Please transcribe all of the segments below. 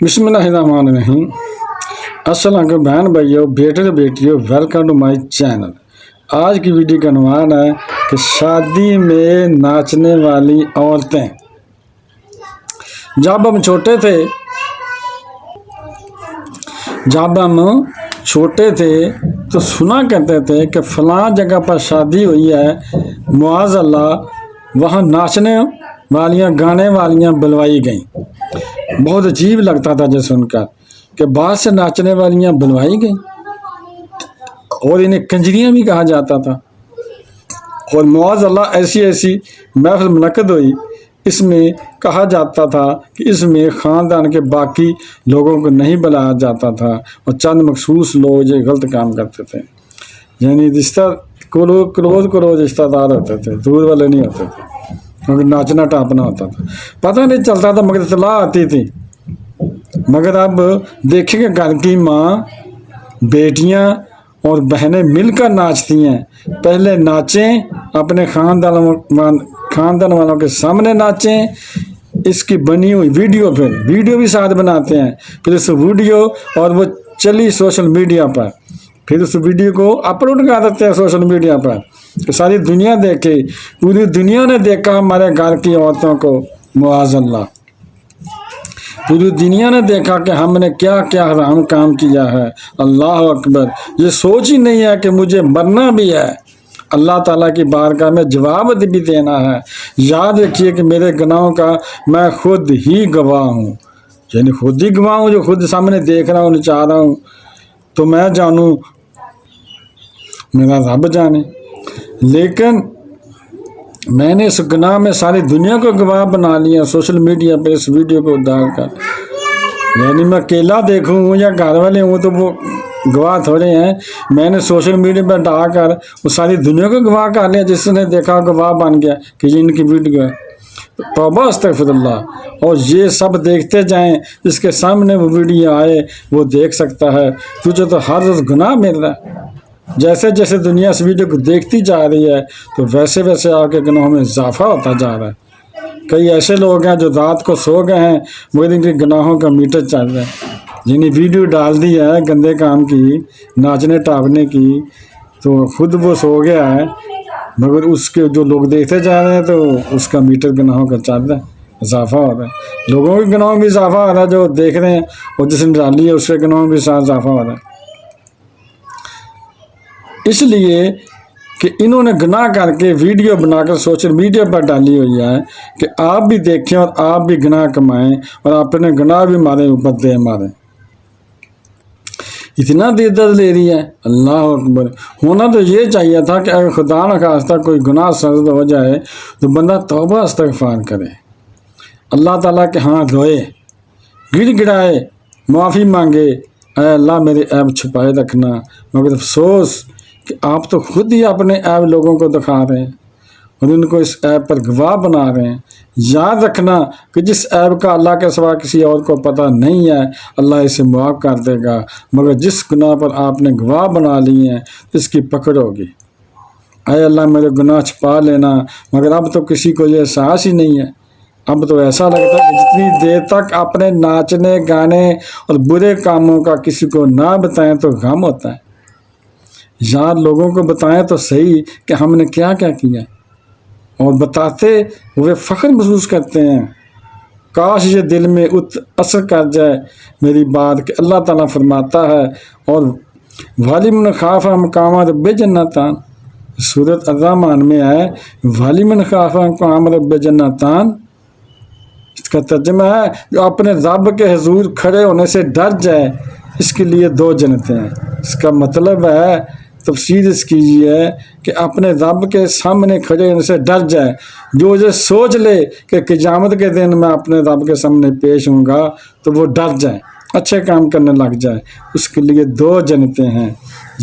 بسم اللہ الرحمن الرحیم۔ السلام علیکم بہن بھائیو، بیٹے بیٹیوں، ویلکم ٹو مائی چینل۔ آج کی ویڈیو کا عنوان ہے کہ شادی میں ناچنے والی عورتیں۔ جب ہم چھوٹے تھے تو سنا کرتے تھے کہ فلاں جگہ پر شادی ہوئی ہے، معاذ اللہ وہاں ناچنے والیاں گانے والیاں بلوائی گئیں۔ بہت عجیب لگتا تھا جو سن کر کہ بعد سے ناچنے والیاں بلوائی گئیں اور انہیں کنجریاں بھی کہا جاتا تھا، اور معاذ اللہ ایسی محفل منعقد ہوئی، اس میں کہا جاتا تھا کہ اس میں خاندان کے باقی لوگوں کو نہیں بلایا جاتا تھا اور چند مخصوص لوگ یہ غلط کام کرتے تھے، یعنی رشتہ کلوز رشتہ دار ہوتے تھے، دور والے نہیں ہوتے تھے، کیونکہ ناچنا ٹاپنا ہوتا تھا، پتہ نہیں چلتا تھا مگر اطلاع آتی تھی۔ مگر اب دیکھیں کہ گھر کی ماں، بیٹیاں اور بہنیں مل کر ناچتی ہیں۔ پہلے ناچیں، اپنے خاندان والوں کے سامنے ناچیں، اس کی بنی ہوئی ویڈیو بھی ساتھ بناتے ہیں، پھر اس ویڈیو اور وہ چلی سوشل میڈیا پر، پھر اس ویڈیو کو اپلوڈ کر دیتے ہیں سوشل میڈیا پر کہ ساری دنیا دیکھے، پوری دنیا نے دیکھا ہمارے گھر کی عورتوں کو، معاذ اللہ پوری دنیا نے دیکھا کہ ہم نے کیا کیا حرام کام کیا ہے۔ اللہ اکبر، یہ سوچ ہی نہیں ہے کہ مجھے مرنا بھی ہے، اللہ تعالیٰ کی بارگاہ میں جواب بھی دینا ہے۔ یاد رکھیے کہ میرے گناہوں کا میں خود ہی گواہ ہوں، یعنی خود ہی گواہ ہوں، جو خود سامنے دیکھ رہا ہوں، نچا رہا ہوں، تو میں جانوں، میرا رب جانے، لیکن میں نے اس گناہ میں ساری دنیا کو گواہ بنا لیا سوشل میڈیا پہ اس ویڈیو کو ڈال کر۔ یعنی میں اکیلا دیکھوں یا گھر والے ہوں تو وہ گواہ تھوڑے ہیں، میں نے سوشل میڈیا پہ ڈال کر وہ ساری دنیا کو گواہ کر لیا، جس نے دیکھا گواہ بن گیا کہ یہ ان کی ویڈیو ہے۔ توبہ استغفر اللہ، اور یہ سب دیکھتے جائیں، جس کے سامنے وہ ویڈیو آئے وہ دیکھ سکتا ہے، تجھے تو ہر روز گناہ مل رہا ہے۔ جیسے جیسے دنیا اس ویڈیو کو دیکھتی جا رہی ہے تو ویسے آپ کے گناہوں میں اضافہ ہوتا جا رہا ہے۔ کئی ایسے لوگ ہیں جو رات کو سو گئے ہیں مگر ان کے گناہوں کا میٹر چل رہا ہے، جنہیں ویڈیو ڈال دی ہے گندے کام کی، ناچنے ٹاپنے کی، تو خود وہ سو گیا ہے مگر اس کے جو لوگ دیکھتے جا رہے ہیں تو اس کا میٹر گناہوں کا چل رہا ہے، اضافہ ہو رہا ہے، لوگوں کے گناہوں میں اضافہ ہو رہا ہے جو دیکھ رہے ہیں، اور جس نے ڈالی ہے اس کے گناہوں میں اضافہ ہو رہا ہے۔ اس لیے کہ انہوں نے گناہ کر کے ویڈیو بنا کر سوشل میڈیا پر ڈالی ہوئی ہے کہ آپ بھی دیکھیں اور آپ بھی گناہ کمائیں اور اپنے گناہ بھی مارے اوپر دے ماریں۔ اتنا درد لے رہی ہے، اللہ اکبر۔ ہونا تو یہ چاہیے تھا کہ اگر خدا نخواستہ کوئی گناہ سرزد ہو جائے تو بندہ توبہ استغفار کرے، اللہ تعالیٰ کے ہاں روئے، گڑ گڑائے، معافی مانگے، اے اللہ میرے عیب چھپائے رکھنا، مگر افسوس کہ آپ تو خود ہی اپنے عیب لوگوں کو دکھا رہے ہیں اور ان کو اس عیب پر گواہ بنا رہے ہیں۔ یاد رکھنا کہ جس عیب کا اللہ کے سوا کسی اور کو پتہ نہیں ہے، اللہ اسے معاف کر دے گا، مگر جس گناہ پر آپ نے گواہ بنا لی ہیں اس کی پکڑ ہوگی۔ اے اللہ میرے گناہ چھپا لینا، مگر اب تو کسی کو یہ احساس ہی نہیں ہے۔ اب تو ایسا لگتا ہے کہ جتنی دیر تک اپنے ناچنے گانے اور برے کاموں کا کسی کو نہ بتائیں تو غم ہوتا ہے، یار لوگوں کو بتائیں تو صحیح کہ ہم نے کیا کیا کیا، اور بتاتے ہوئے فخر محسوس کرتے ہیں۔ کاش یہ دل میں اثر کر جائے میری بات کہ اللہ تعالیٰ فرماتا ہے، اور وَلِمَنْ خَافَ مَقَامَ رَبِّهِ جَنَّتَانِ، سورۃ الرحمن میں ہے وَلِمَنْ خَافَ مَقَامَ رَبِّهِ جَنَّتَانِ، اس کا ترجمہ ہے جو اپنے رب کے حضور کھڑے ہونے سے ڈر جائے، اس کے لیے 2 جنتیں ہیں۔ اس کا مطلب ہے، تفسیر اس کی یہ ہے کہ اپنے رب کے سامنے کھڑے ہونے سے ڈر جائے، جو یہ سوچ لے کہ قیامت کے دن میں اپنے رب کے سامنے پیش ہوں گا تو وہ ڈر جائے، اچھے کام کرنے لگ جائے، اس کے لیے 2 جنتیں ہیں۔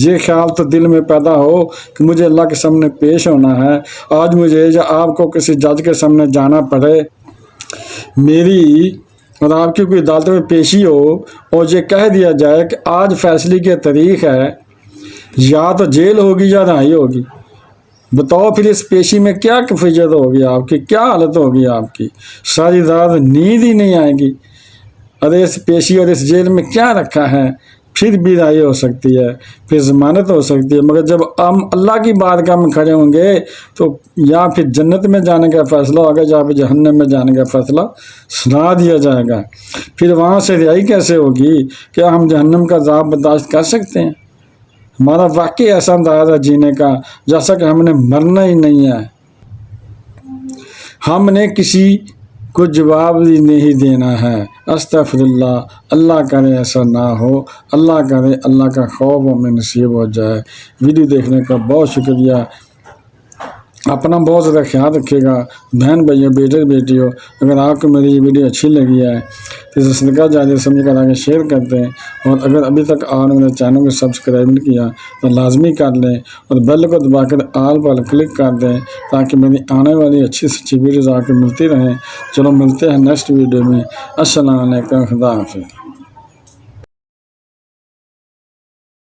یہ خیال تو دل میں پیدا ہو کہ مجھے اللہ کے سامنے پیش ہونا ہے، آج مجھے یا آپ کو کسی جج کے سامنے جانا پڑے، میری اور آپ کی کوئی عدالت میں پیشی ہو اور یہ کہہ دیا جائے کہ آج فیصلے کی تاریخ ہے، یا تو جیل ہوگی یا رہائی ہوگی، بتاؤ پھر اس پیشی میں کیا کیفیت ہوگی، آپ کی کیا حالت ہوگی، آپ کی ساری رات نیند ہی نہیں آئے گی۔ اور پیشی اور اس جیل میں کیا رکھا ہے، پھر بھی رہائی ہو سکتی ہے، پھر ضمانت ہو سکتی ہے، مگر جب ہم اللہ کی بارگاہ میں کھڑے ہوں گے تو یا پھر جنت میں جانے کا فیصلہ ہوگا یا پھر جہنم میں جانے کا فیصلہ سنا دیا جائے گا۔ پھر وہاں سے رہائی کیسے ہوگی؟ کیا ہم جہنم کا عذاب برداشت کر سکتے ہیں؟ ہمارا واقعی ایسا انداز ہے جینے کا جیسا کہ ہم نے مرنا ہی نہیں ہے، ہم نے کسی کو جواب بھی نہیں دینا ہے۔ استغفر اللہ، اللہ کرے ایسا نہ ہو، اللہ کرے اللہ کا خوف ہمیں نصیب ہو جائے۔ ویڈیو دیکھنے کا بہت شکریہ، اپنا بہت زیادہ خیال رکھے گا۔ بہن بھائیوں، بیٹے بیٹیوں، اگر آپ کو میری یہ ویڈیو اچھی لگی ہے تو اسے صدقہ جاریہ سمجھ کر آگے شیئر کر دیں، اور اگر ابھی تک آپ نے میرے چینل کو سبسکرائب نہیں کیا تو لازمی کر لیں، اور بیل کو دبا کر آل پر کلک کر دیں تاکہ میری آنے والی اچھی سے اچھی ویڈیوز آپ کو ملتی رہیں۔ چلو ملتے ہیں نیکسٹ ویڈیو میں۔ السلام علیکم، خدا حافظ۔